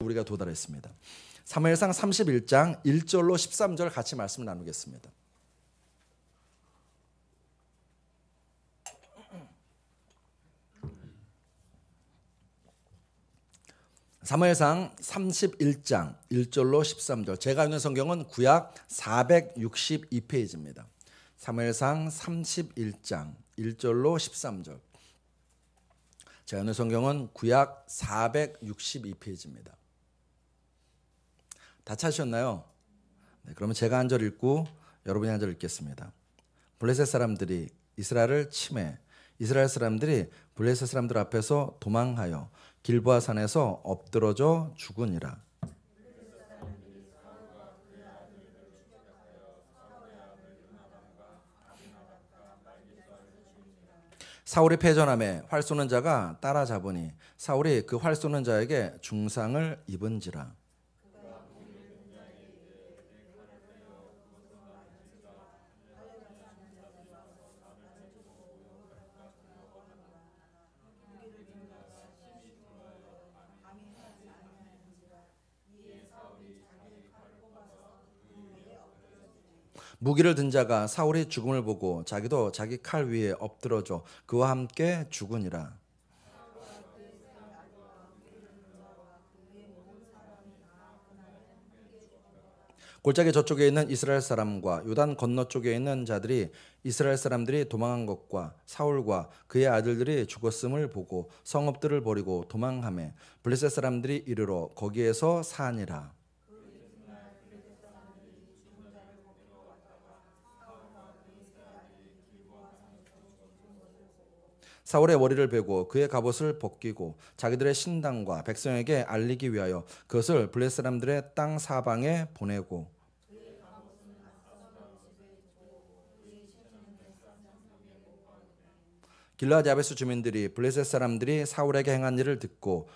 우리가 도달했습니다. 사무엘상 31장 1절로 13절 같이 말씀을 나누겠습니다. 사무엘상 31장 1절로 13절. 제가 읽는 성경은 구약 462페이지입니다. 사무엘상 31장 1절로 13절. 제가 읽는 성경은 구약 462페이지입니다. 다 찾으셨나요? 네, 그러면 제가 한 절 읽고 여러분이 한 절 읽겠습니다. 블레셋 사람들이 이스라엘을 침해, 이스라엘 사람들이 블레셋 사람들 앞에서 도망하여 길보아 산에서 엎드러져 죽으니라. 사울이 패전함에 활 쏘는 자가 따라잡으니 사울이 그 활 쏘는 자에게 중상을 입은지라. 무기를 든 자가 사울이 죽음을 보고 자기도 자기 칼 위에 엎드러져 그와 함께 죽으니라. 골짜기 저쪽에 있는 이스라엘 사람과 요단 건너 쪽에 있는 자들이 이스라엘 사람들이 도망한 것과 사울과 그의 아들들이 죽었음을 보고 성읍들을 버리고 도망하매 블레셋 사람들이 이르러 거기에서 사니라. 사울의 머리를 베고 그의 갑옷을 벗기고 자기들의 신당과 백성에게 알리기 위하여 그것을 블레셋 사람들의 땅 사방에 보내고 길르앗 야베스 주민들이 블레셋 사람들이 사울에게 행한 일을 듣고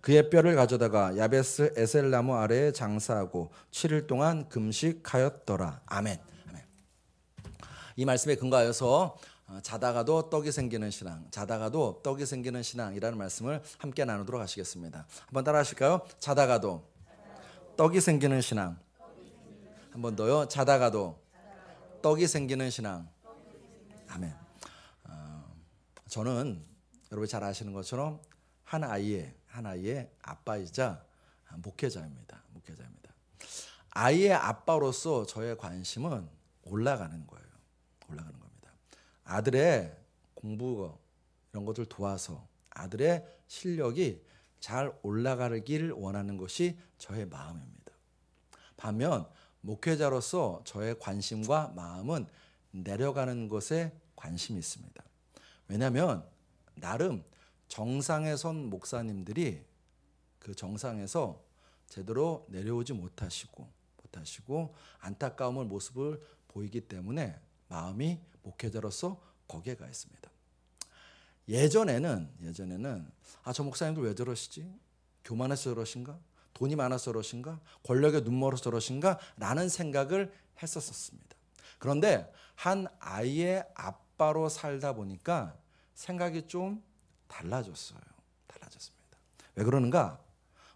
그의 뼈를 가져다가 야베스 에셀나무 아래에 장사하고 7일 동안 금식하였더라. 아멘. 아멘. 이 말씀에 근거하여서 자다가도 떡이 생기는 신앙, 자다가도 떡이 생기는 신앙이라는 말씀을 함께 나누도록 하시겠습니다. 한번 따라 하실까요? 자다가도 떡이 생기는 신앙. 한번 더요. 자다가도 떡이 생기는 신앙. 아멘. 저는 여러분 잘 아시는 것처럼 한 아이의 아빠이자 목회자입니다. 아이의 아빠로서 저의 관심은 올라가는 거예요. 올라가는 겁니다. 아들의 공부 이런 것들 도와서 아들의 실력이 잘 올라가길 원하는 것이 저의 마음입니다. 반면 목회자로서 저의 관심과 마음은 내려가는 것에 관심이 있습니다. 왜냐하면 나름 정상에 선 목사님들이 그 정상에서 제대로 내려오지 못하시고 안타까움을 모습을 보이기 때문에 마음이 목회자로서 거기에 가 있습니다. 예전에는 저 목사님들 왜 저러시지? 교만해서 저러신가? 돈이 많아서 저러신가? 권력에 눈멀어서 저러신가? 라는 생각을 했었습니다. 그런데 한 아이의 아빠로 살다 보니까 생각이 좀 달라졌습니다. 왜 그러는가?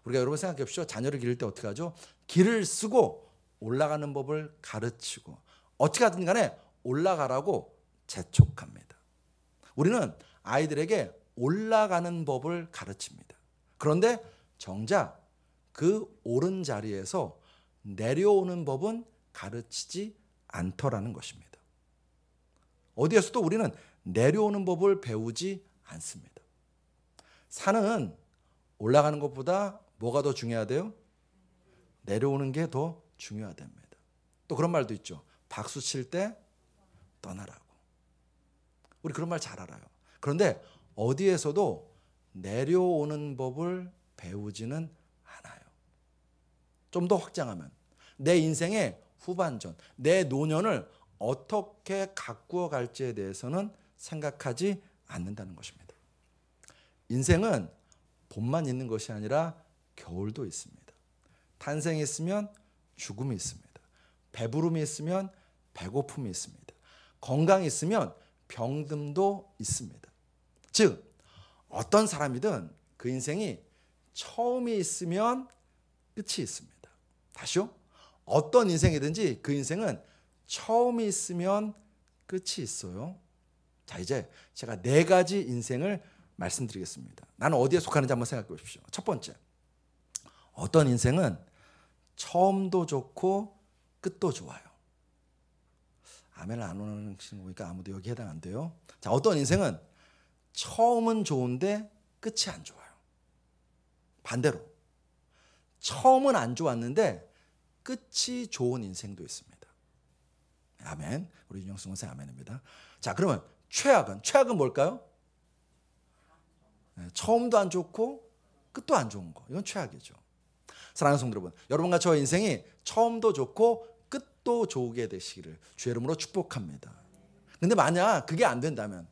우리가 여러분 생각해 보십시오. 자녀를 기를 때 어떻게 하죠? 길을 쓰고 올라가는 법을 가르치고 어떻게 하든 간에 올라가라고 재촉합니다. 우리는 아이들에게 올라가는 법을 가르칩니다. 그런데 정작 그 오른 자리에서 내려오는 법은 가르치지 않더라는 것입니다. 어디에서도 우리는 내려오는 법을 배우지 않습니다. 산은 올라가는 것보다 뭐가 더 중요하대요? 내려오는 게 더 중요하답니다. 또 그런 말도 있죠. 박수 칠 때 떠나라고. 우리 그런 말 잘 알아요. 그런데 어디에서도 내려오는 법을 배우지는 않아요. 좀 더 확장하면 내 인생의 후반전, 내 노년을 어떻게 가꾸어 갈지에 대해서는 생각하지 않는다는 것입니다. 인생은 봄만 있는 것이 아니라 겨울도 있습니다. 탄생이 있으면 죽음이 있습니다. 배부름이 있으면 배고픔이 있습니다. 건강이 있으면 병듦도 있습니다. 즉 어떤 사람이든 그 인생이 처음이 있으면 끝이 있습니다. 다시요. 어떤 인생이든지 그 인생은 처음이 있으면 끝이 있어요. 자, 이제 제가 4가지 인생을 말씀드리겠습니다. 나는 어디에 속하는지 한번 생각해 보십시오. 첫 번째, 어떤 인생은 처음도 좋고 끝도 좋아요. 아멘을 안 오는 거 보니까 아무도 여기 해당 안 돼요. 자, 어떤 인생은 처음은 좋은데 끝이 안 좋아요. 반대로 처음은 안 좋았는데 끝이 좋은 인생도 있습니다. 아멘. 우리 윤영승 선생 아멘입니다. 자, 그러면 최악은 뭘까요? 네, 처음도 안 좋고 끝도 안 좋은 거. 이건 최악이죠. 사랑하는 성도 여러분, 여러분과 저의 인생이 처음도 좋고 끝도 좋게 되시기를 주의 이름으로 축복합니다. 근데 만약 그게 안 된다면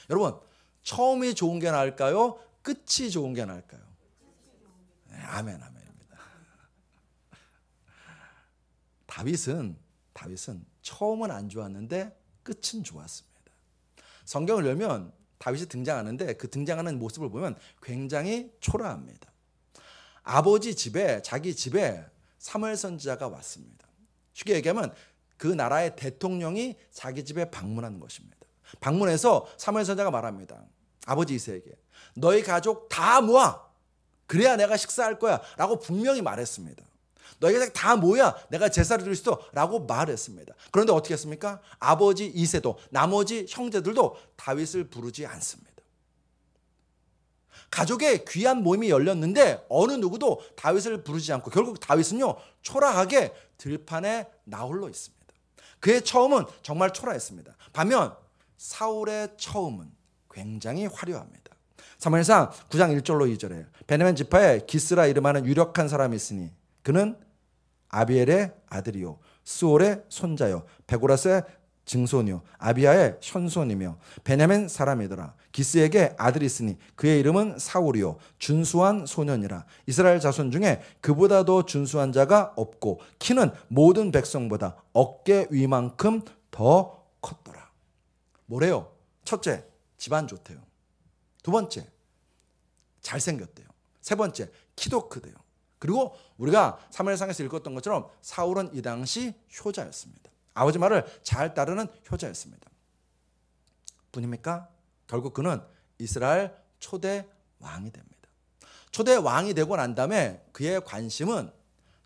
여러분, 처음이 좋은 게 나을까요? 끝이 좋은 게 나을까요? 네, 아멘입니다. 다윗은 처음은 안 좋았는데 끝은 좋았습니다. 성경을 열면 다윗이 등장하는데 그 등장하는 모습을 보면 굉장히 초라합니다. 자기 집에 사무엘 선지자가 왔습니다. 쉽게 얘기하면 그 나라의 대통령이 자기 집에 방문하는 것입니다. 방문해서 사무엘 선지자가 말합니다. 아버지 이새에게 너희 가족 다 모아. 그래야 내가 식사할 거야 라고 분명히 말했습니다. 너희가 다 모여 내가 제사를 드릴 수 있어 라고 말했습니다. 그런데 어떻게 했습니까? 아버지 이새도 나머지 형제들도 다윗을 부르지 않습니다. 가족의 귀한 모임이 열렸는데 어느 누구도 다윗을 부르지 않고 결국 다윗은요 초라하게 들판에 나홀로 있습니다. 그의 처음은 정말 초라했습니다. 반면 사울의 처음은 굉장히 화려합니다. 사무엘상 9장 1절로 2절에 베냐민 지파에 기스라 이름하는 유력한 사람이 있으니 그는 아비엘의 아들이요 스올의 손자요 베고라스의 증손이요 아비야의 현손이며 베냐민 사람이더라. 기스에게 아들이 있으니 그의 이름은 사울이요 준수한 소년이라. 이스라엘 자손 중에 그보다 더 준수한 자가 없고 키는 모든 백성보다 어깨 위만큼 더 컸더라. 뭐래요? 첫째, 집안 좋대요. 두 번째, 잘생겼대요. 세 번째, 키도 크대요. 그리고 우리가 사무엘상에서 읽었던 것처럼 사울은 이 당시 효자였습니다. 아버지 말을 잘 따르는 효자였습니다. 뿐입니까? 결국 그는 이스라엘 초대 왕이 됩니다. 초대 왕이 되고 난 다음에 그의 관심은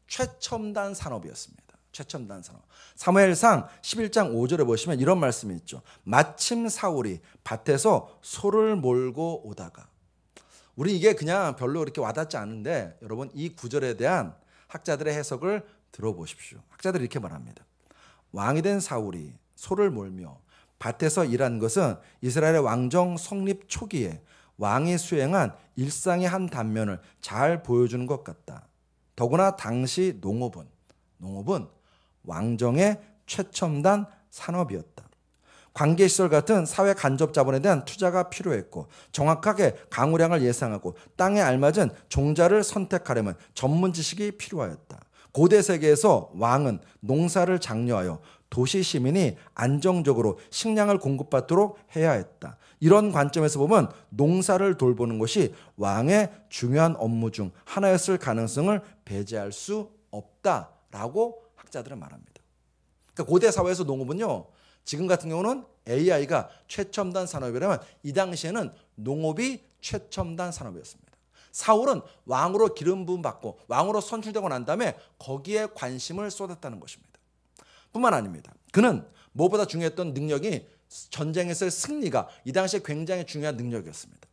최첨단 산업이었습니다. 최첨단 산업. 사무엘상 11장 5절에 보시면 이런 말씀이 있죠. 마침 사울이 밭에서 소를 몰고 오다가 우리 이게 그냥 별로 그렇게 와닿지 않은데 여러분 이 구절에 대한 학자들의 해석을 들어보십시오. 학자들이 이렇게 말합니다. 왕이 된 사울이 소를 몰며 밭에서 일한 것은 이스라엘의 왕정 성립 초기에 왕이 수행한 일상의 한 단면을 잘 보여주는 것 같다. 더구나 당시 농업은 왕정의 최첨단 산업이었다. 관계시설 같은 사회 간접 자본에 대한 투자가 필요했고 정확하게 강우량을 예상하고 땅에 알맞은 종자를 선택하려면 전문 지식이 필요하였다. 고대 세계에서 왕은 농사를 장려하여 도시 시민이 안정적으로 식량을 공급받도록 해야 했다. 이런 관점에서 보면 농사를 돌보는 것이 왕의 중요한 업무 중 하나였을 가능성을 배제할 수 없다라고 학자들은 말합니다. 그러니까 고대 사회에서 농업은요. 지금 같은 경우는 AI가 최첨단 산업이라면 이 당시에는 농업이 최첨단 산업이었습니다. 사울은 왕으로 기름 부음 받고 왕으로 선출되고 난 다음에 거기에 관심을 쏟았다는 것입니다. 뿐만 아닙니다. 그는 무엇보다 중요했던 능력이 전쟁에서의 승리가 이 당시에 굉장히 중요한 능력이었습니다.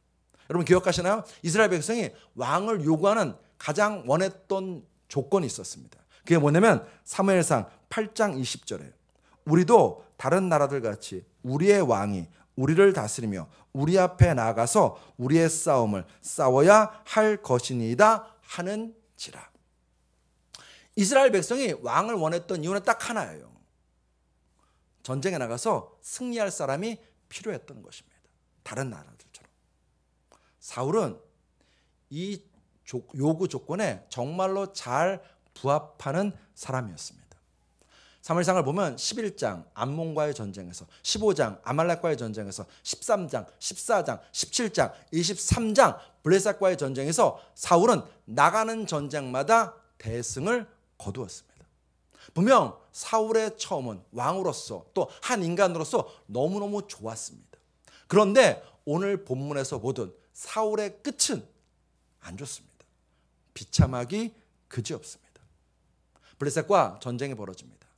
여러분 기억하시나요? 이스라엘 백성이 왕을 요구하는 가장 원했던 조건이 있었습니다. 그게 뭐냐면 사무엘상 8장 20절에 우리도 다른 나라들 같이 우리의 왕이 우리를 다스리며 우리 앞에 나아가서 우리의 싸움을 싸워야 할 것이니이다 하는지라. 이스라엘 백성이 왕을 원했던 이유는 딱 하나예요. 전쟁에 나가서 승리할 사람이 필요했던 것입니다. 다른 나라들처럼. 사울은 이 요구 조건에 정말로 잘 부합하는 사람이었습니다. 사무엘상을 보면 11장 암몬과의 전쟁에서, 15장 아말렉과의 전쟁에서, 13장, 14장, 17장, 23장 블레셋과의 전쟁에서 사울은 나가는 전쟁마다 대승을 거두었습니다. 분명 사울의 처음은 왕으로서 또 한 인간으로서 너무너무 좋았습니다. 그런데 오늘 본문에서 보던 사울의 끝은 안 좋습니다. 비참하기 그지없습니다. 블레셋과 전쟁이 벌어집니다.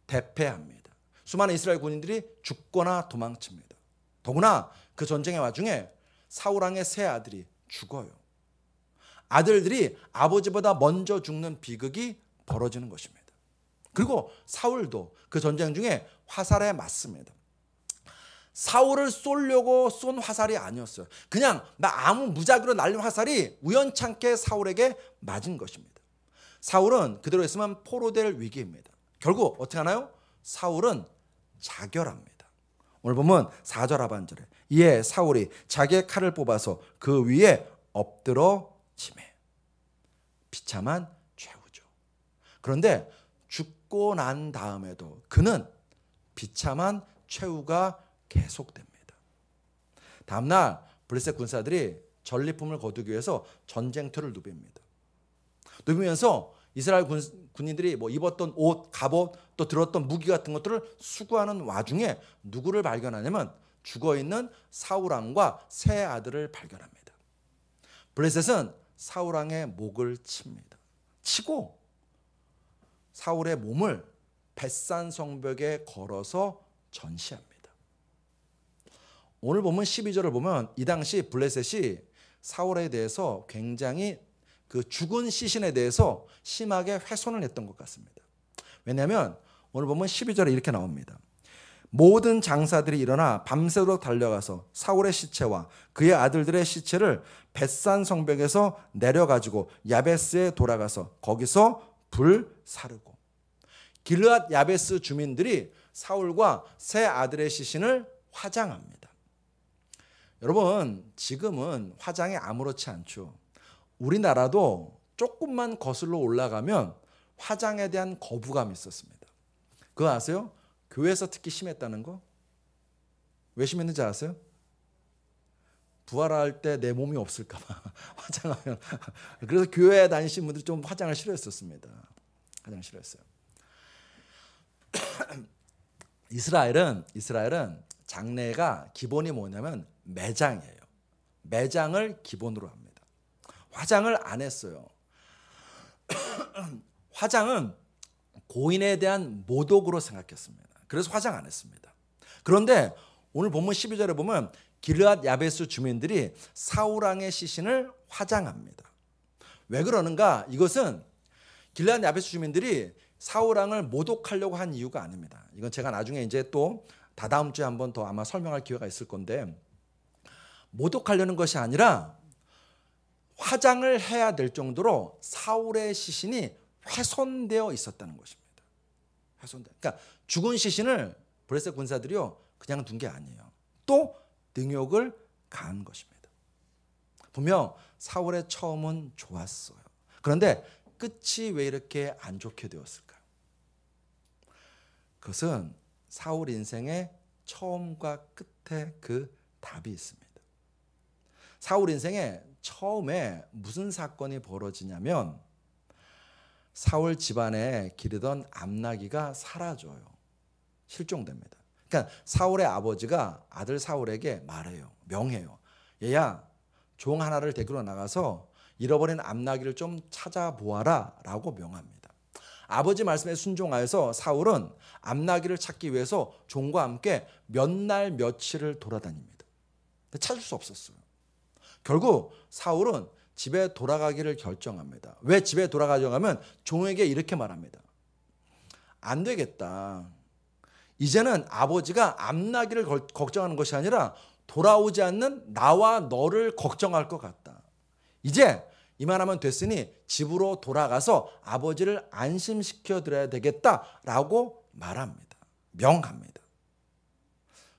대패합니다. 수많은 이스라엘 군인들이 죽거나 도망칩니다. 더구나 그 전쟁의 와중에 사울왕의 세 아들이 죽어요. 아들들이 아버지보다 먼저 죽는 비극이 벌어지는 것입니다. 그리고 사울도 그 전쟁 중에 화살에 맞습니다. 사울을 쏘려고 쏜 화살이 아니었어요. 그냥 아무 무작위로 날린 화살이 우연찮게 사울에게 맞은 것입니다. 사울은 그대로 있으면 포로될 위기입니다. 결국 어떻게 하나요? 사울은 자결합니다. 오늘 보면 4절 하반절에 이에 사울이 자기의 칼을 뽑아서 그 위에 엎드러 치매. 비참한 최후죠. 그런데 죽고 난 다음에도 그는 비참한 최후가 계속됩니다. 다음날 블레셋 군사들이 전리품을 거두기 위해서 전쟁터를 누빕니다. 누비면서 이스라엘 군인들이 입었던 옷, 갑옷, 또 들었던 무기 같은 것들을 수거하는 와중에 누구를 발견하냐면 죽어있는 사울왕과 세 아들을 발견합니다. 블레셋은 사울왕의 목을 칩니다. 치고 사울의 몸을 벳산 성벽에 걸어서 전시합니다. 오늘 보면 12절을 보면 이 당시 블레셋이 사울에 대해서 굉장히 그 죽은 시신에 대해서 심하게 훼손을 했던 것 같습니다. 왜냐하면 오늘 보면 12절에 이렇게 나옵니다. 모든 장사들이 일어나 밤새도록 달려가서 사울의 시체와 그의 아들들의 시체를 벳산 성벽에서 내려가지고 야베스에 돌아가서 거기서 불 사르고, 길르앗 야베스 주민들이 사울과 세 아들의 시신을 화장합니다. 여러분, 지금은 화장이 아무렇지 않죠. 우리나라도 조금만 거슬러 올라가면 화장에 대한 거부감이 있었습니다. 그거 아세요? 교회에서 특히 심했다는 거? 왜 심했는지 아세요? 부활할 때 내 몸이 없을까 봐 화장하면. 그래서 교회에 다니신 분들이 좀 화장을 싫어했었습니다. 화장 싫어했어요. 이스라엘은 장례가 기본이 뭐냐면 매장이에요. 매장을 기본으로 합니다. 화장을 안 했어요. 화장은 고인에 대한 모독으로 생각했습니다. 그래서 화장 안 했습니다. 그런데 오늘 본문 12절에 보면 길르앗 야베스 주민들이 사울왕의 시신을 화장합니다. 왜 그러는가? 이것은 길르앗 야베스 주민들이 사울왕을 모독하려고 한 이유가 아닙니다. 이건 제가 나중에 이제 또 다다음 주에 한번 더 아마 설명할 기회가 있을 건데, 모독하려는 것이 아니라 화장을 해야 될 정도로 사울의 시신이 훼손되어 있었다는 것입니다. 그러니까 죽은 시신을 블레셋 군사들이요 그냥 둔 게 아니에요. 또 능욕을 가한 것입니다. 분명 사울의 처음은 좋았어요. 그런데 끝이 왜 이렇게 안 좋게 되었을까요? 그것은 사울 인생의 처음과 끝에 그 답이 있습니다. 사울 인생의 처음에 무슨 사건이 벌어지냐면 사울 집안에 기르던 암나귀가 사라져요. 실종됩니다. 그러니까 사울의 아버지가 아들 사울에게 말해요. 명해요. 얘야, 종 하나를 데리러 나가서 잃어버린 암나귀를 좀 찾아보아라 라고 명합니다. 아버지 말씀에 순종하여서 사울은 암나귀를 찾기 위해서 종과 함께 몇 날 며칠을 돌아다닙니다. 찾을 수 없었어요. 결국 사울은 집에 돌아가기를 결정합니다. 왜 집에 돌아가려고 하면 종에게 이렇게 말합니다. 안 되겠다. 이제는 아버지가 암나귀를 걱정하는 것이 아니라 돌아오지 않는 나와 너를 걱정할 것 같다. 이제 이만하면 됐으니 집으로 돌아가서 아버지를 안심시켜드려야 되겠다라고 말합니다. 명합니다.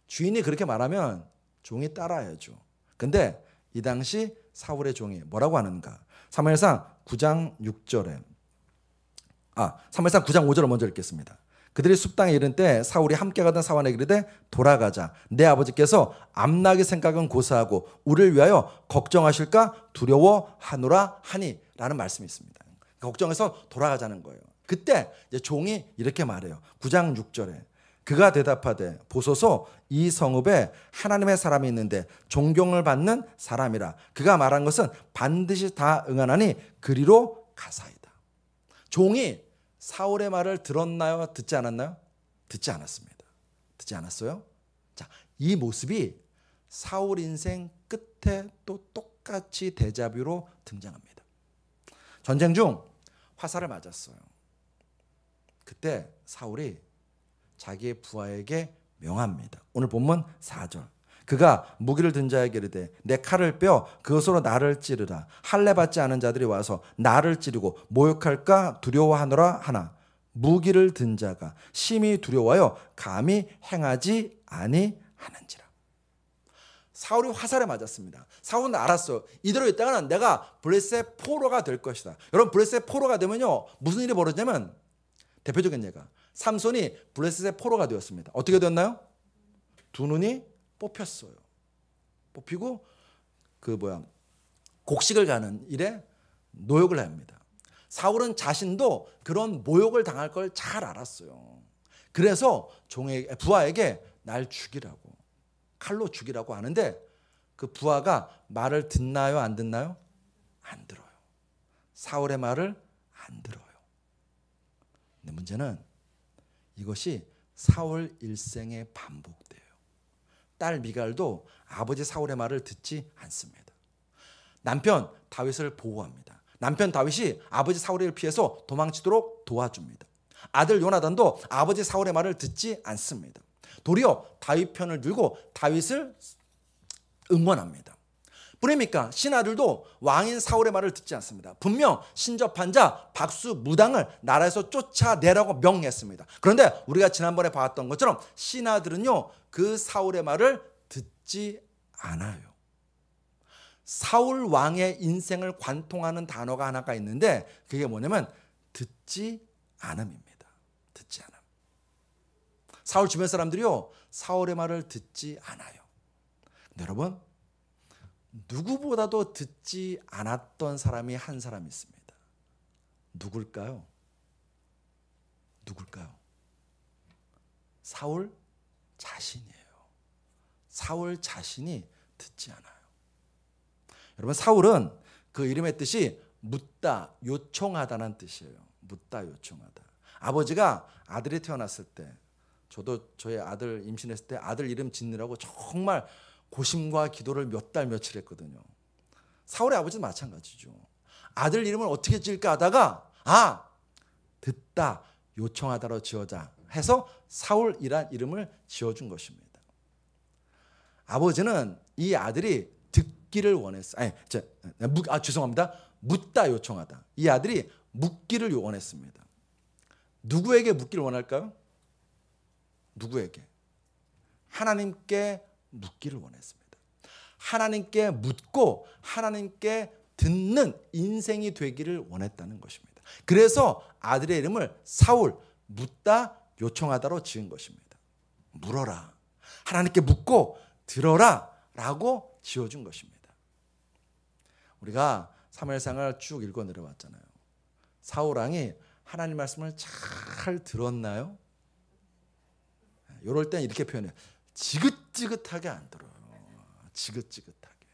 주인이 그렇게 말하면 종이 따라야죠. 근데 이 당시 사울의 종이 뭐라고 하는가? 사무엘상 9장 6절에 사무엘상 9장 5절을 먼저 읽겠습니다. 그들이 숲땅에 이른 때 사울이 함께 가던 사원에게 이르되 돌아가자. 내 아버지께서 암나기 생각은 고사하고 우리를 위하여 걱정하실까 두려워하노라 하니 라는 말씀이 있습니다. 걱정해서 돌아가자는 거예요. 그때 이제 종이 이렇게 말해요. 9장 6절에 그가 대답하되 보소서 이 성읍에 하나님의 사람이 있는데 존경을 받는 사람이라. 그가 말한 것은 반드시 다 응하나니 그리로 가사이다. 종이 사울의 말을 들었나요? 듣지 않았나요? 듣지 않았습니다. 듣지 않았어요? 자, 이 모습이 사울 인생 끝에 또 똑같이 데자뷰로 등장합니다. 전쟁 중 화살을 맞았어요. 그때 사울이 자기의 부하에게 명합니다. 오늘 본문 4절. 그가 무기를 든 자에게 이르되 내 칼을 빼어 그것으로 나를 찌르라. 할례 받지 않은 자들이 와서 나를 찌르고 모욕할까 두려워하노라 하나 무기를 든 자가 심히 두려워하여 감히 행하지 아니하는지라. 사울이 화살에 맞았습니다. 사울은 알았어요. 이대로 있다가는 내가 블레셋 포로가 될 것이다. 여러분 블레셋 포로가 되면요 무슨 일이 벌어지냐면 대표적인 예가 삼손이 블레셋의 포로가 되었습니다. 어떻게 됐나요? 두 눈이 뽑혔어요. 뽑히고 곡식을 가는 일에 노역을 합니다. 사울은 자신도 그런 모욕을 당할 걸 잘 알았어요. 그래서 부하에게 날 죽이라고 칼로 죽이라고 하는데 그 부하가 말을 듣나요? 안 듣나요? 안 들어요. 사울의 말을 안 들어요. 근데 문제는 이것이 사울 일생에 반복돼요. 딸 미갈도 아버지 사울의 말을 듣지 않습니다. 남편 다윗을 보호합니다. 남편 다윗이 아버지 사울을 피해서 도망치도록 도와줍니다. 아들 요나단도 아버지 사울의 말을 듣지 않습니다. 도리어 다윗 편을 들고 다윗을 응원합니다. 뿐입니까? 신하들도 왕인 사울의 말을 듣지 않습니다. 분명 신접한 자 박수 무당을 나라에서 쫓아내라고 명했습니다. 그런데 우리가 지난번에 봤던 것처럼 신하들은요 그 사울의 말을 듣지 않아요. 사울 왕의 인생을 관통하는 단어가 하나가 있는데 그게 뭐냐면 듣지 않음입니다. 듣지 않음. 사울 주변 사람들이요 사울의 말을 듣지 않아요. 근데 여러분 누구보다도 듣지 않았던 사람이 한 사람이 있습니다. 누굴까요? 누굴까요? 사울 자신이에요. 사울 자신이 듣지 않아요. 여러분 사울은 그 이름의 뜻이 묻다, 요청하다는 뜻이에요. 묻다, 요청하다. 아버지가 아들이 태어났을 때 저도 저희 아들 임신했을 때 아들 이름 짓느라고 정말 고심과 기도를 몇 달 며칠 했거든요. 사울의 아버지도 마찬가지죠. 아들 이름을 어떻게 지을까 하다가 듣다 요청하다로 지어자 해서 사울이란 이름을 지어준 것입니다. 아버지는 이 아들이 듣기를 원했어요. 죄송합니다. 묻다 요청하다. 이 아들이 묻기를 원했습니다. 누구에게 묻기를 원할까요? 누구에게? 하나님께 묻기를 원했습니다. 하나님께 묻고 하나님께 듣는 인생이 되기를 원했다는 것입니다. 그래서 아들의 이름을 사울, 묻다 요청하다로 지은 것입니다. 물어라. 하나님께 묻고 들어라 라고 지어준 것입니다. 우리가 사무엘상을 쭉 읽어 내려왔잖아요. 사울 왕이 하나님 말씀을 잘 들었나요? 이럴 땐 이렇게 표현해요. 지긋지긋하게 안 들어요. 지긋지긋하게.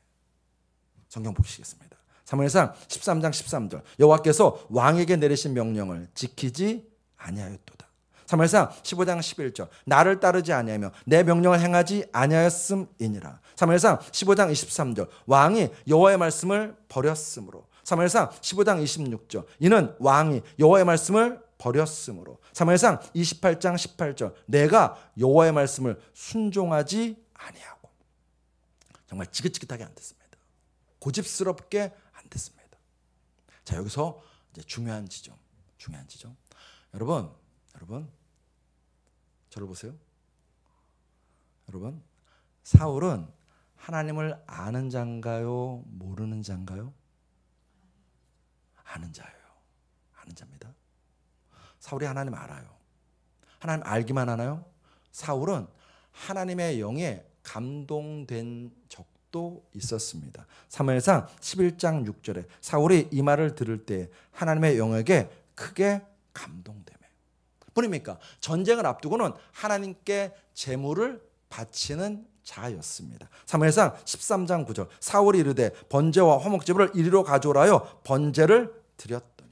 성경 보시겠습니다. 사무엘상 13장 13절. 여호와께서 왕에게 내리신 명령을 지키지 아니하였도다. 사무엘상 15장 11절. 나를 따르지 아니하며 내 명령을 행하지 아니하였음이니라. 사무엘상 15장 23절. 왕이 여호와의 말씀을 버렸으므로. 사무엘상 15장 26절. 이는 왕이 여호와의 말씀을 버렸으므로. 사무엘상 28장 18절. 내가 여호와의 말씀을 순종하지 아니하고. 정말 지긋지긋하게 안 됐습니다. 고집스럽게 안 됐습니다. 자, 여기서 이제 중요한 지점. 여러분, 저를 보세요. 여러분, 사울은 하나님을 아는 자인가요? 모르는 자인가요? 아는 자예요. 아는 자입니다. 사울이 하나님 알아요. 하나님 알기만 하나요? 사울은 하나님의 영에 감동된 적도 있었습니다. 사무엘상 11장 6절에 사울이 이 말을 들을 때 하나님의 영에게 크게 감동되며. 뿐입니까? 전쟁을 앞두고는 하나님께 제물을 바치는 자였습니다. 사무엘상 13장 9절 사울이 이르되 번제와 화목제물을 이리로 가져오라 하여 번제를 드렸더니.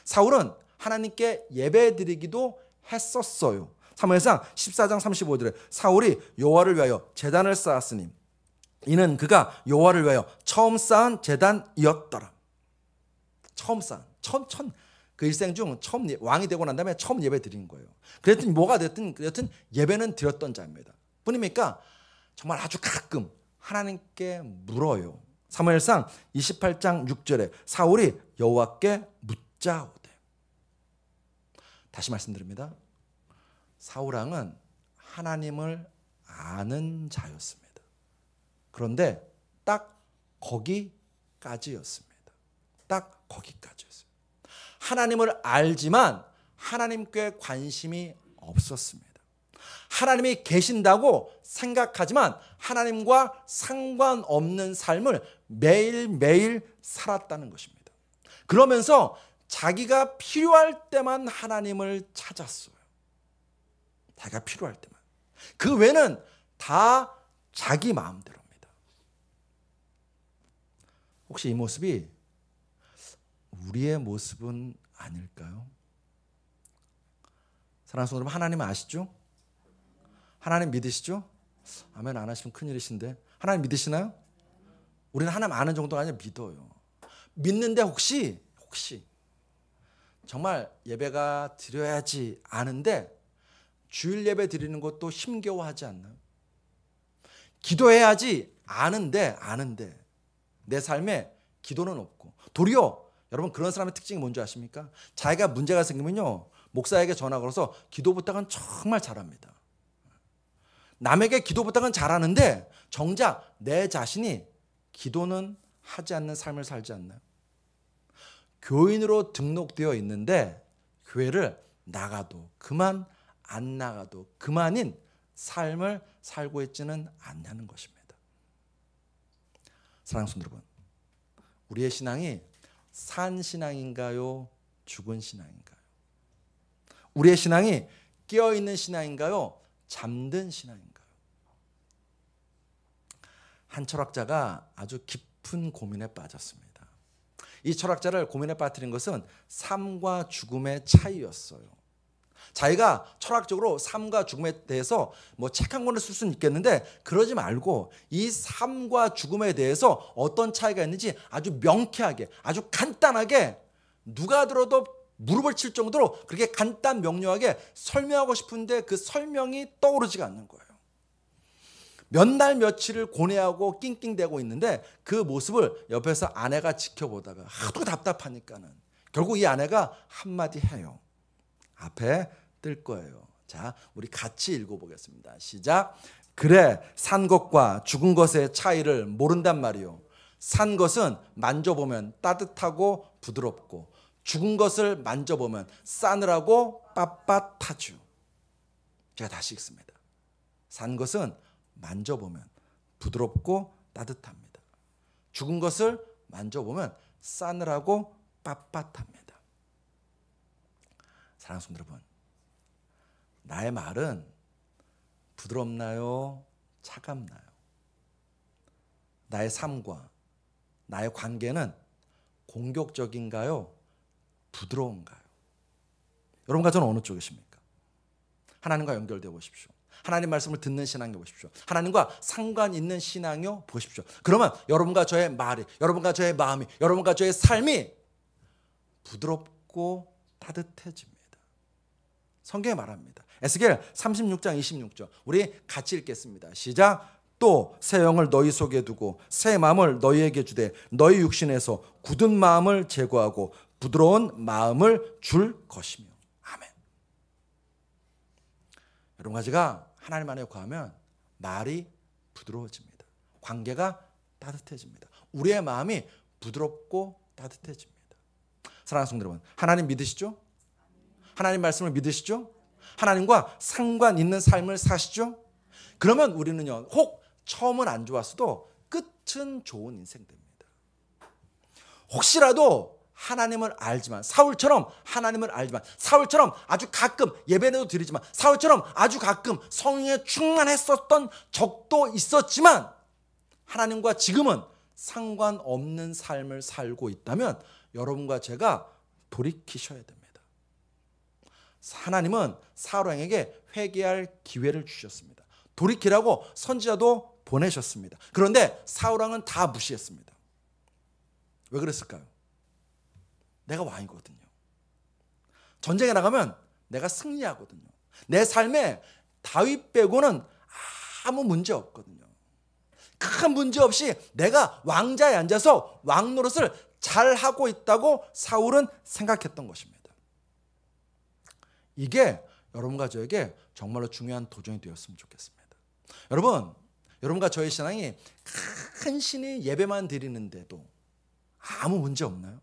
사울은 하나님께 예배드리기도 했었어요. 사무엘상 14장 35절에 사울이 여호와를 위하여 제단을 쌓았으니 이는 그가 여호와를 위하여 처음 쌓은 제단이었더라. 처음 쌓은 그 일생 중 처음 왕이 되고 난 다음에 처음 예배 드린 거예요. 그랬더니 뭐가 됐든 예배는 드렸던 자입니다. 뿐입니까? 정말 아주 가끔 하나님께 물어요. 사무엘상 28장 6절에 사울이 여호와께 묻자오되. 다시 말씀드립니다. 사울왕은 하나님을 아는 자였습니다. 그런데 딱 거기까지였습니다. 딱 거기까지였습니다. 하나님을 알지만 하나님께 관심이 없었습니다. 하나님이 계신다고 생각하지만 하나님과 상관없는 삶을 매일매일 살았다는 것입니다. 그러면서 자기가 필요할 때만 하나님을 찾았어요. 자기가 필요할 때만. 그 외는 다 자기 마음대로입니다. 혹시 이 모습이 우리의 모습은 아닐까요? 사랑하는 여러분, 하나님 아시죠? 하나님 믿으시죠? 아멘 안 하시면 큰일이신데. 하나님 믿으시나요? 우리는 하나님 아는 정도가 아니라 믿어요. 믿는데 혹시 정말 예배가 드려야지 아는데 주일 예배 드리는 것도 힘겨워하지 않나요? 기도해야지 아는데 내 삶에 기도는 없고. 도리어 여러분 그런 사람의 특징이 뭔지 아십니까? 자기가 문제가 생기면요 목사에게 전화 걸어서 기도 부탁은 정말 잘합니다. 남에게 기도 부탁은 잘하는데 정작 내 자신이 기도는 하지 않는 삶을 살지 않나요? 교인으로 등록되어 있는데 교회를 나가도 그만 안 나가도 그만인 삶을 살고 있지는 않냐는 것입니다. 사랑하는 성도 여러분, 우리의 신앙이 산 신앙인가요? 죽은 신앙인가요? 우리의 신앙이 깨어있는 신앙인가요? 잠든 신앙인가요? 한 철학자가 아주 깊은 고민에 빠졌습니다. 이 철학자를 고민에 빠뜨린 것은 삶과 죽음의 차이였어요. 자기가 철학적으로 삶과 죽음에 대해서 책 한 권을 쓸 수는 있겠는데 그러지 말고 이 삶과 죽음에 대해서 어떤 차이가 있는지 아주 명쾌하게 아주 간단하게 누가 들어도 무릎을 칠 정도로 그렇게 간단 명료하게 설명하고 싶은데 그 설명이 떠오르지가 않는 거예요. 몇 날 며칠을 고뇌하고 낑낑대고 있는데 그 모습을 옆에서 아내가 지켜보다가 하도 답답하니까는 결국 이 아내가 한마디 해요. 앞에 뜰 거예요. 자, 우리 같이 읽어보겠습니다. 시작. 그래, 산 것과 죽은 것의 차이를 모른단 말이요. 산 것은 만져보면 따뜻하고 부드럽고 죽은 것을 만져보면 싸늘하고 빳빳하죠. 제가 다시 읽습니다. 산 것은 만져보면 부드럽고 따뜻합니다. 죽은 것을 만져보면 싸늘하고 빳빳합니다. 사랑하는 성도 여러분, 나의 말은 부드럽나요? 차갑나요? 나의 삶과 나의 관계는 공격적인가요? 부드러운가요? 여러분과 저는 어느 쪽이십니까? 하나님과 연결되어 보십시오. 하나님 말씀을 듣는 신앙이요 보십시오. 하나님과 상관 있는 신앙이요 보십시오. 그러면 여러분과 저의 말이, 여러분과 저의 마음이, 여러분과 저의 삶이 부드럽고 따뜻해집니다. 성경에 말합니다. 에스겔 36장 26절 우리 같이 읽겠습니다. 시작. 또 새 영을 너희 속에 두고 새 마음을 너희에게 주되 너희 육신에서 굳은 마음을 제거하고 부드러운 마음을 줄 것이며. 아멘. 여러분과 제가 하나님 안에 거하면 말이 부드러워집니다. 관계가 따뜻해집니다. 우리의 마음이 부드럽고 따뜻해집니다. 사랑하는 성도 여러분, 하나님 믿으시죠? 하나님 말씀을 믿으시죠? 하나님과 상관 있는 삶을 사시죠? 그러면 우리는요, 혹 처음은 안 좋았어도 끝은 좋은 인생 됩니다. 혹시라도 하나님을 알지만, 사울처럼 하나님을 알지만, 사울처럼 아주 가끔 예배도 드리지만, 사울처럼 아주 가끔 성령에 충만했었던 적도 있었지만, 하나님과 지금은 상관없는 삶을 살고 있다면 여러분과 제가 돌이키셔야 됩니다. 하나님은 사울 왕에게 회개할 기회를 주셨습니다. 돌이키라고 선지자도 보내셨습니다. 그런데 사울 왕은 다 무시했습니다. 왜 그랬을까요? 내가 왕이거든요. 전쟁에 나가면 내가 승리하거든요. 내 삶에 다윗 빼고는 아무 문제 없거든요. 큰 문제 없이 내가 왕자에 앉아서 왕 노릇을 잘하고 있다고 사울은 생각했던 것입니다. 이게 여러분과 저에게 정말로 중요한 도전이 되었으면 좋겠습니다. 여러분과 저의 신앙이 간신히 예배만 드리는데도 아무 문제 없나요?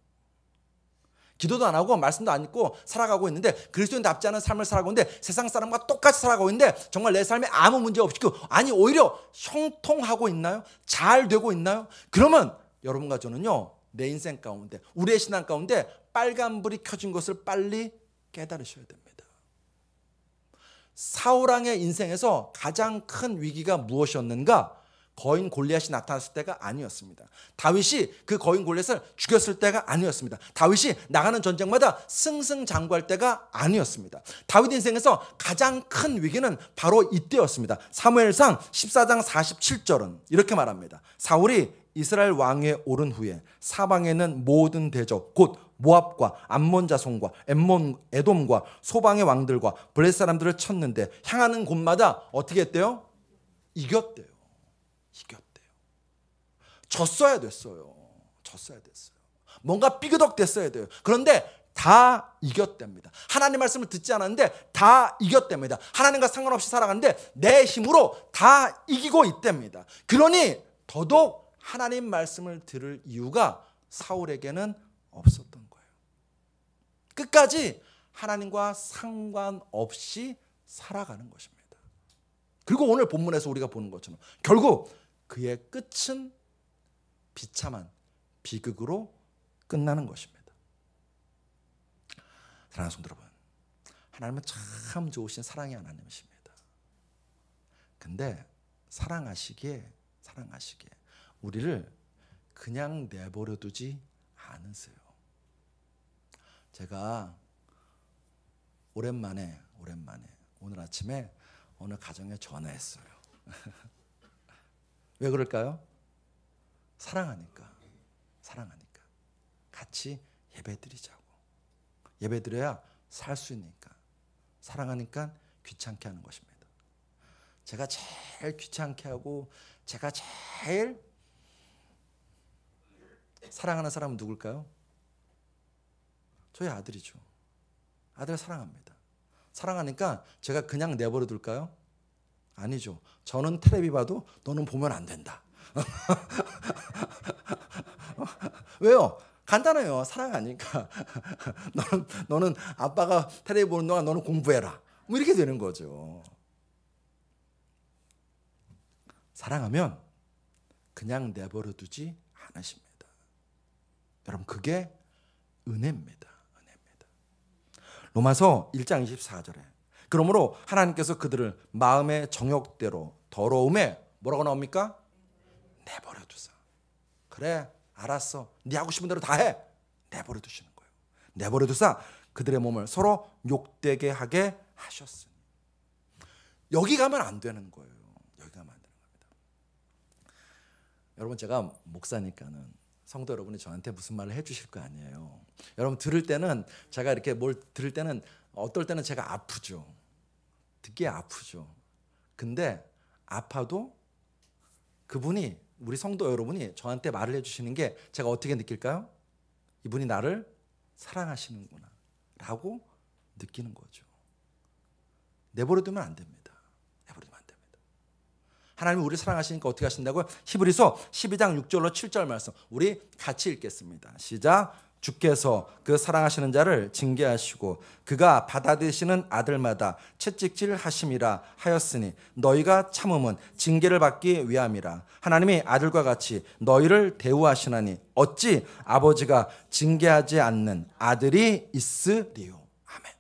기도도 안 하고 말씀도 안 읽고 살아가고 있는데, 그리스도인답지 않은 삶을 살아가고 있는데, 세상 사람과 똑같이 살아가고 있는데 정말 내 삶에 아무 문제 없이, 아니 오히려 형통하고 있나요? 잘 되고 있나요? 그러면 여러분과 저는요, 내 인생 가운데, 우리의 신앙 가운데 빨간불이 켜진 것을 빨리 깨달으셔야 됩니다. 사울 왕의 인생에서 가장 큰 위기가 무엇이었는가? 거인 골리앗이 나타났을 때가 아니었습니다. 다윗이 그 거인 골리앗을 죽였을 때가 아니었습니다. 다윗이 나가는 전쟁마다 승승장구할 때가 아니었습니다. 다윗 인생에서 가장 큰 위기는 바로 이때였습니다. 사무엘상 14장 47절은 이렇게 말합니다. 사울이 이스라엘 왕위에 오른 후에 사방에 있는 모든 대적 곧 모압과 암몬 자손과 에돔과 소방의 왕들과 블레셋 사람들을 쳤는데 향하는 곳마다 어떻게 했대요? 이겼대요. 졌어야 됐어요. 뭔가 삐그덕 됐어야 돼요. 그런데 다 이겼답니다. 하나님 말씀을 듣지 않았는데 다 이겼답니다. 하나님과 상관없이 살아가는데 내 힘으로 다 이기고 있답니다. 그러니 더더욱 하나님 말씀을 들을 이유가 사울에게는 없었던 거예요. 끝까지 하나님과 상관없이 살아가는 것입니다. 그리고 오늘 본문에서 우리가 보는 것처럼 결국 그의 끝은 비참한 비극으로 끝나는 것입니다. 사랑하는 성도 여러분, 하나님은 참 좋으신 사랑의 하나님이십니다. 근데 사랑하시기에 우리를 그냥 내버려 두지 않으세요. 제가 오랜만에 오늘 아침에 어느 가정에 전화했어요. 왜 그럴까요? 사랑하니까 같이 예배드리자고. 예배드려야 살 수 있으니까. 사랑하니까 귀찮게 하는 것입니다. 제가 제일 귀찮게 하고 제가 제일 사랑하는 사람은 누굴까요? 저희 아들이죠. 아들 사랑합니다. 사랑하니까 제가 그냥 내버려 둘까요? 아니죠. 저는 텔레비 봐도 너는 보면 안 된다. 왜요? 간단해요. 사랑하니까. 너는 아빠가 텔레비 보는 동안 너는 공부해라. 뭐 이렇게 되는 거죠. 사랑하면 그냥 내버려 두지 않으십니다. 여러분, 그게 은혜입니다. 로마서 1장 24절에 그러므로 하나님께서 그들을 마음의 정욕대로 더러움에 뭐라고 나옵니까? 내버려 두사. 그래, 알았어. 네 하고 싶은 대로 다 해. 내버려 두시는 거예요. 내버려 두사 그들의 몸을 서로 욕되게 하게 하셨으니. 여기 가면 안 되는 거예요. 여기 가면 안 되는 겁니다. 여러분, 제가 목사니까는 성도 여러분이 저한테 무슨 말을 해주실 거 아니에요. 여러분 들을 때는 제가 이렇게 뭘 들을 때는 어떨 때는 제가 아프죠. 듣기에 아프죠. 근데 아파도 그분이, 우리 성도 여러분이 저한테 말을 해주시는 게 제가 어떻게 느낄까요? 이분이 나를 사랑하시는구나 라고 느끼는 거죠. 내버려두면 안 됩니다. 하나님이 우리를 사랑하시니까 어떻게 하신다고요? 히브리서 12장 6절로 7절 말씀 우리 같이 읽겠습니다. 시작. 주께서 그 사랑하시는 자를 징계하시고 그가 받아들이시는 아들마다 채찍질 하심이라 하였으니 너희가 참음은 징계를 받기 위함이라. 하나님이 아들과 같이 너희를 대우하시나니 어찌 아버지가 징계하지 않는 아들이 있으리요. 아멘.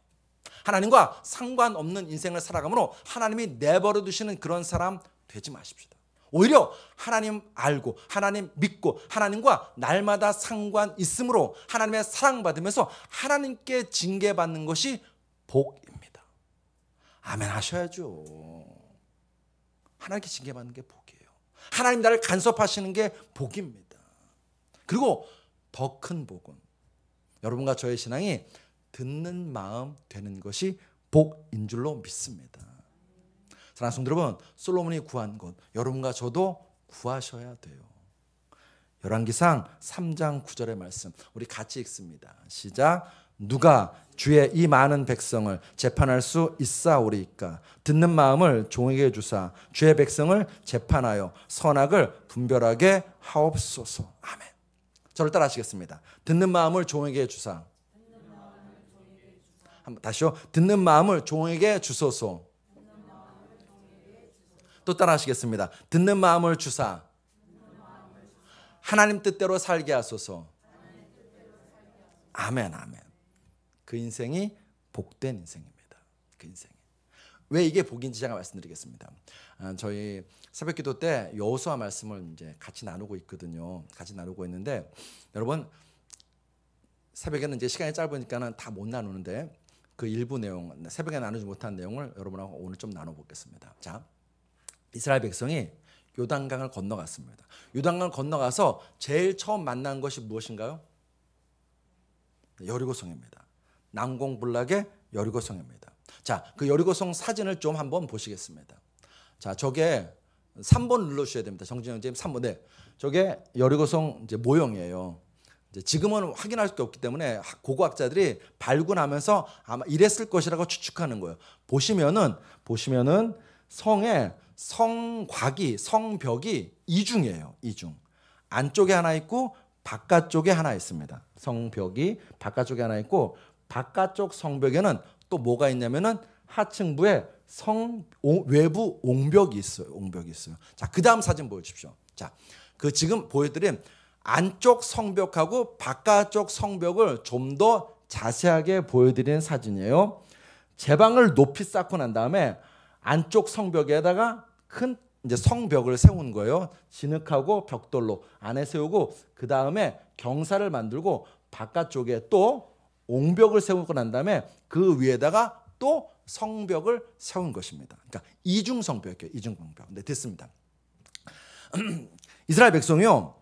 하나님과 상관없는 인생을 살아가므로 하나님이 내버려 두시는 그런 사람 되지 마십시다. 오히려 하나님 알고 하나님 믿고 하나님과 날마다 상관 있으므로 하나님의 사랑받으면서 하나님께 징계받는 것이 복입니다. 아멘 하셔야죠. 하나님께 징계받는 게 복이에요. 하나님 나를 간섭하시는 게 복입니다. 그리고 더 큰 복은 여러분과 저의 신앙이 듣는 마음 되는 것이 복인 줄로 믿습니다. 사랑하는 성도 여러분, 솔로몬이 구한 것 여러분과 저도 구하셔야 돼요. 열왕기상 3장 9절의 말씀 우리 같이 읽습니다. 시작. 누가 주의 이 많은 백성을 재판할 수 있사오리이까. 듣는 마음을 종에게 주사 주의 백성을 재판하여 선악을 분별하게 하옵소서. 아멘. 저를 따라 하시겠습니다. 듣는 마음을 종에게 주사. 한번 다시요. 듣는 마음을 종에게 주소서. 또 따라 하시겠습니다. 듣는 마음을 주사 하나님 뜻대로 살게 하소서. 아멘 아멘. 그 인생이 복된 인생입니다. 그 인생이. 왜 이게 복인지 제가 말씀드리겠습니다. 저희 새벽기도 때 여호수아 말씀을 이제 같이 나누고 있거든요. 같이 나누고 있는데 여러분 새벽에는 이제 시간이 짧으니까는 다 못 나누는데 그 일부 내용 새벽에 나누지 못한 내용을 여러분하고 오늘 좀 나눠보겠습니다. 자. 이스라엘 백성이 요단강을 건너갔습니다. 요단강을 건너가서 제일 처음 만난 것이 무엇인가요? 여리고성입니다. 난공불락의 여리고성입니다. 자, 그 여리고성 사진을 좀 한번 보시겠습니다. 자, 저게 3번 눌러주셔야 됩니다. 정진영 선생님 3번. 네, 저게 여리고성 이제 모형이에요. 이제 지금은 확인할 수 없기 때문에 고고학자들이 발굴하면서 아마 이랬을 것이라고 추측하는 거예요. 보시면은 성에 성곽이 성벽이 이중이에요. 이중. 안쪽에 하나 있고 바깥쪽에 하나 있습니다. 성벽이 바깥쪽에 하나 있고 바깥쪽 성벽에는 또 뭐가 있냐면은 하층부에 외부 옹벽이 있어요. 옹벽이 있어요. 자, 그다음 사진 보여주십시오. 자, 그 지금 보여드린 안쪽 성벽하고 바깥쪽 성벽을 좀 더 자세하게 보여드리는 사진이에요. 제방을 높이 쌓고 난 다음에 안쪽 성벽에다가 큰 이제 성벽을 세운 거예요. 진흙하고 벽돌로 안에 세우고 그 다음에 경사를 만들고 바깥쪽에 또 옹벽을 세우고 난 다음에 그 위에다가 또 성벽을 세운 것입니다. 그러니까 이중 성벽이에요. 이중 성벽. 네, 됐습니다. 이스라엘 백성이요.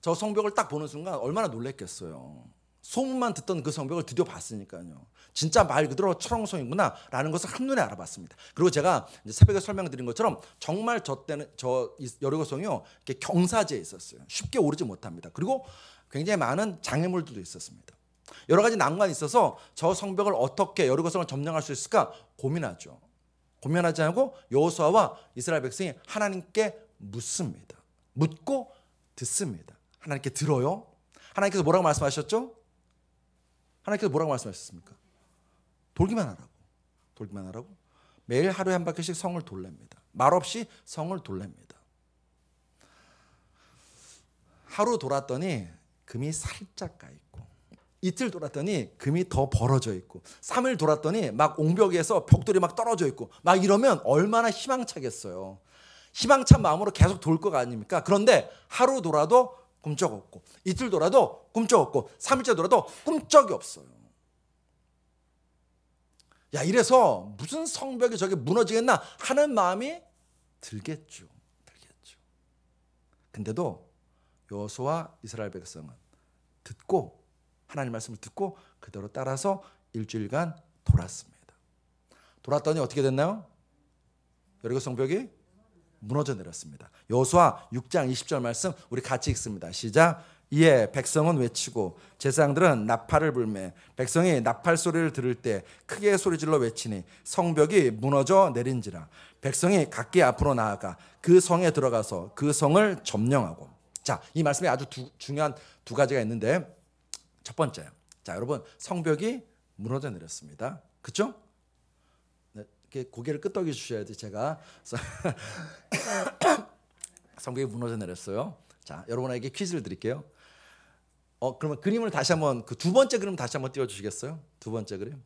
저 성벽을 딱 보는 순간 얼마나 놀랐겠어요. 소문만 듣던 그 성벽을 드디어 봤으니까요. 진짜 말 그대로 철옹성이구나 라는 것을 한눈에 알아봤습니다. 그리고 제가 이제 새벽에 설명드린 것처럼 정말 저 때는 저 여리고성이요 이렇게 경사지에 있었어요. 쉽게 오르지 못합니다. 그리고 굉장히 많은 장애물들도 있었습니다. 여러 가지 난관이 있어서 저 성벽을 어떻게 여리고성을 점령할 수 있을까 고민하죠. 고민하지 않고 여호수아와 이스라엘 백성이 하나님께 묻습니다. 묻고 듣습니다. 하나님께 들어요. 하나님께서 뭐라고 말씀하셨죠? 하나님께서 뭐라고 말씀하셨습니까? 돌기만 하라고. 돌기만 하라고. 매일 하루에 한 바퀴씩 성을 돌립니다. 말없이 성을 돌립니다. 하루 돌았더니 금이 살짝 가 있고 이틀 돌았더니 금이 더 벌어져 있고 3일 돌았더니 막 옹벽에서 벽돌이 막 떨어져 있고 막 이러면 얼마나 희망차겠어요. 희망찬 마음으로 계속 돌 거 아닙니까? 그런데 하루 돌아도 꿈쩍 없고 이틀 돌아도 꿈쩍 없고 3일째 돌아도 꿈쩍이 없어요. 야, 이래서 무슨 성벽이 저게 무너지겠나 하는 마음이 들겠죠. 근데도 여호수아와 이스라엘 백성은 듣고 하나님 말씀을 듣고 그대로 따라서 일주일간 돌았습니다. 돌았더니 어떻게 됐나요? 여리고 성벽이 무너져 내렸습니다. 여호수아 6장 20절 말씀 우리 같이 읽습니다. 시작. 이에 백성은 외치고 제사장들은 나팔을 불매 백성이 나팔 소리를 들을 때 크게 소리질러 외치니 성벽이 무너져 내린지라. 백성이 각기 앞으로 나아가 그 성에 들어가서 그 성을 점령하고. 자, 이 말씀에 아주 중요한 두 가지가 있는데 첫 번째. 자, 여러분 성벽이 무너져 내렸습니다. 그렇죠? 네, 이렇게 고개를 끄덕여 주셔야지 제가 성벽이 무너져 내렸어요. 자, 여러분에게 퀴즈를 드릴게요. 그러면 그림을 다시 한번 그 두 번째 그림 다시 한번 띄워 주시겠어요? 두 번째 그림.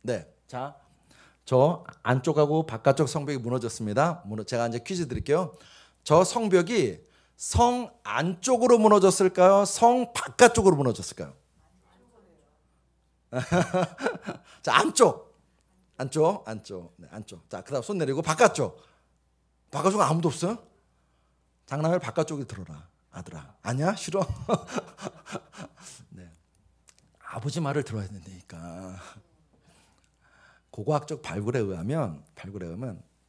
네. 자, 저 안쪽하고 바깥쪽 성벽이 무너졌습니다. 제가 이제 퀴즈 드릴게요. 저 성벽이 성 안쪽으로 무너졌을까요? 성 바깥쪽으로 무너졌을까요? 자, 안쪽. 네, 안쪽. 자, 그다음 손 내리고 바깥쪽. 바깥쪽은 아무도 없어요? 장난을 바깥쪽에 들어라, 아들아. 아니야? 싫어? 네. 아버지 말을 들어야 된다니까. 고고학적 발굴에 의하면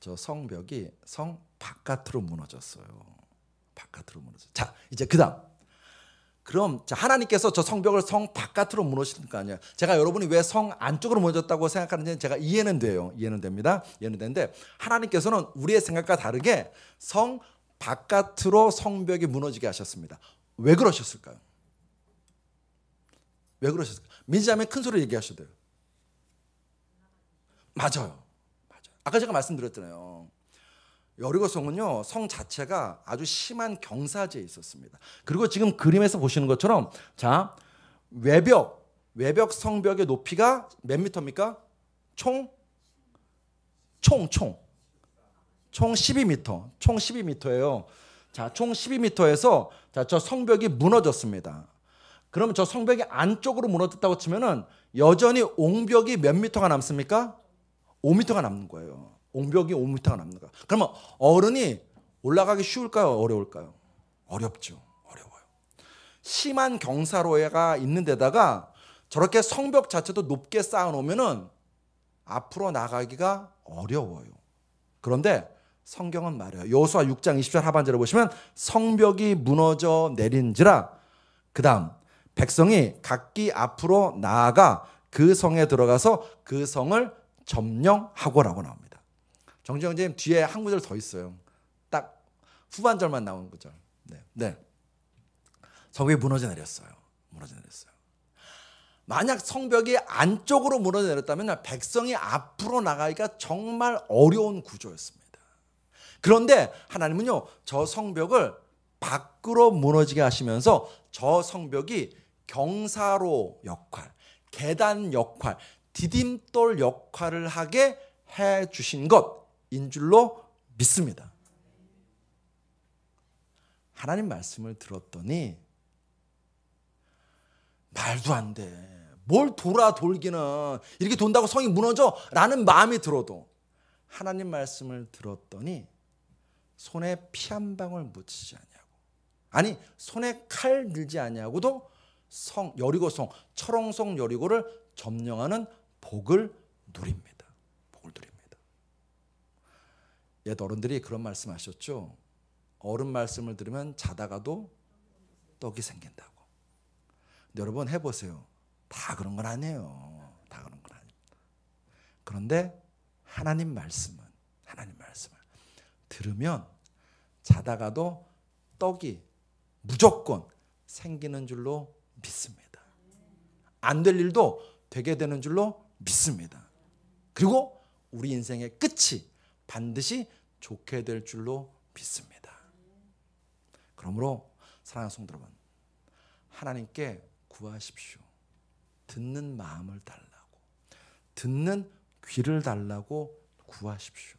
저 성벽이 성 바깥으로 무너졌어요. 바깥으로 무너졌어요. 자, 이제 그다음. 그럼 자, 하나님께서 저 성벽을 성 바깥으로 무너뜨린 거 아니에요. 제가 여러분이 왜 성 안쪽으로 무너졌다고 생각하는지 제가 이해는 돼요. 이해는 됩니다. 이해는 되는데 하나님께서는 우리의 생각과 다르게 성 바깥으로 성벽이 무너지게 하셨습니다. 왜 그러셨을까요? 왜 그러셨을까요? 믿으자면 큰 소리로 얘기하셔도 돼요. 맞아요. 아까 제가 말씀드렸잖아요. 여리고성은요, 성 자체가 아주 심한 경사지에 있었습니다. 그리고 지금 그림에서 보시는 것처럼, 자, 외벽 성벽의 높이가 몇 미터입니까? 총 12m. 총 12m예요. 자, 총 12m에서 자, 저 성벽이 무너졌습니다. 그러면 저 성벽이 안쪽으로 무너졌다고 치면은 여전히 옹벽이 몇 미터가 남습니까? 5m가 남는 거예요. 옹벽이 5m가 남는 거예요. 그러면 어른이 올라가기 쉬울까요? 어려울까요? 어렵죠. 어려워요. 심한 경사로가 있는 데다가 저렇게 성벽 자체도 높게 쌓아놓으면은 앞으로 나가기가 어려워요. 그런데 성경은 말해요. 여호수아 6장 20절 하반절에 보시면 성벽이 무너져 내린지라 그 다음 백성이 각기 앞으로 나아가 그 성에 들어가서 그 성을 점령하고라고 나옵니다. 정지영님 뒤에 한 구절 더 있어요. 딱 후반절만 나오는 구절. 네. 성벽이 무너져 내렸어요. 만약 성벽이 안쪽으로 무너져 내렸다면 백성이 앞으로 나가기가 정말 어려운 구조였습니다. 그런데 하나님은요, 저 성벽을 밖으로 무너지게 하시면서 저 성벽이 경사로 역할, 계단 역할, 디딤돌 역할을 하게 해 주신 것인 줄로 믿습니다. 하나님 말씀을 들었더니 말도 안 돼. 뭘 돌기는 이렇게 돈다고 성이 무너져? 라는 마음이 들어도 하나님 말씀을 들었더니 손에 피 한 방울 묻히지 아니하고, 아니 손에 칼 들지 아니하고도 여리고성, 철옹성 여리고를 점령하는 복을 누립니다. 옛 어른들이 그런 말씀하셨죠. 어른 말씀을 들으면 자다가도 떡이 생긴다고. 근데 여러분 해보세요. 다 그런 건 아니에요. 그런데 하나님 말씀을 들으면 자다가도 떡이 무조건 생기는 줄로 믿습니다. 안 될 일도 되게 되는 줄로 믿습니다. 그리고 우리 인생의 끝이 반드시 좋게 될 줄로 믿습니다. 그러므로 사랑하는 성도 여러분, 하나님께 구하십시오. 듣는 마음을 달라고, 듣는 귀를 달라고 구하십시오.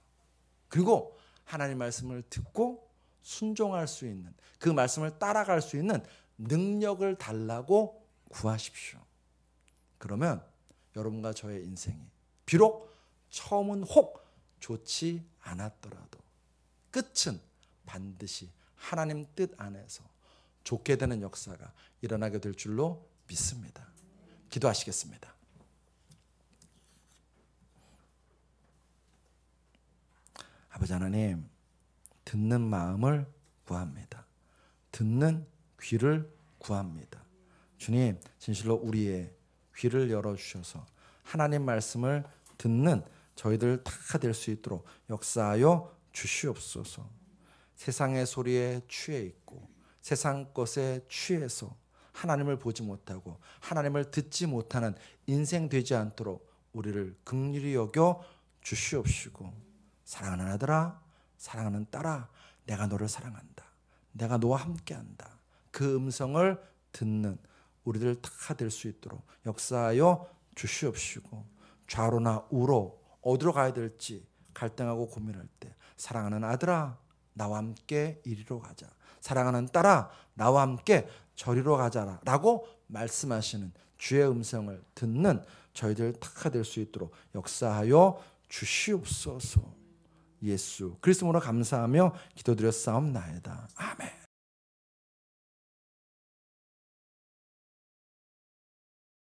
그리고 하나님 말씀을 듣고 순종할 수 있는, 그 말씀을 따라갈 수 있는 능력을 달라고 구하십시오. 그러면 여러분과 저의 인생이 비록 처음은 혹 좋지 않았더라도 끝은 반드시 하나님 뜻 안에서 좋게 되는 역사가 일어나게 될 줄로 믿습니다. 기도하시겠습니다. 아버지 하나님, 듣는 마음을 구합니다. 듣는 귀를 구합니다. 주님, 진실로 우리의 귀를 열어주셔서 하나님 말씀을 듣는 저희들 다 될 수 있도록 역사하여 주시옵소서. 세상의 소리에 취해 있고 세상 것에 취해서 하나님을 보지 못하고 하나님을 듣지 못하는 인생 되지 않도록 우리를 긍휼히 여겨 주시옵시고, 사랑하는 아들아, 사랑하는 딸아, 내가 너를 사랑한다, 내가 너와 함께한다, 그 음성을 듣는 우리들 다 될 수 있도록 역사하여 주시옵시고, 좌로나 우로 어디로 가야 될지 갈등하고 고민할 때 사랑하는 아들아, 나와 함께 이리로 가자, 사랑하는 딸아, 나와 함께 저리로 가자라 라고 말씀하시는 주의 음성을 듣는 저희들 다 될 수 있도록 역사하여 주시옵소서. 예수 그리스도로 감사하며 기도드렸사옵나이다. 아멘.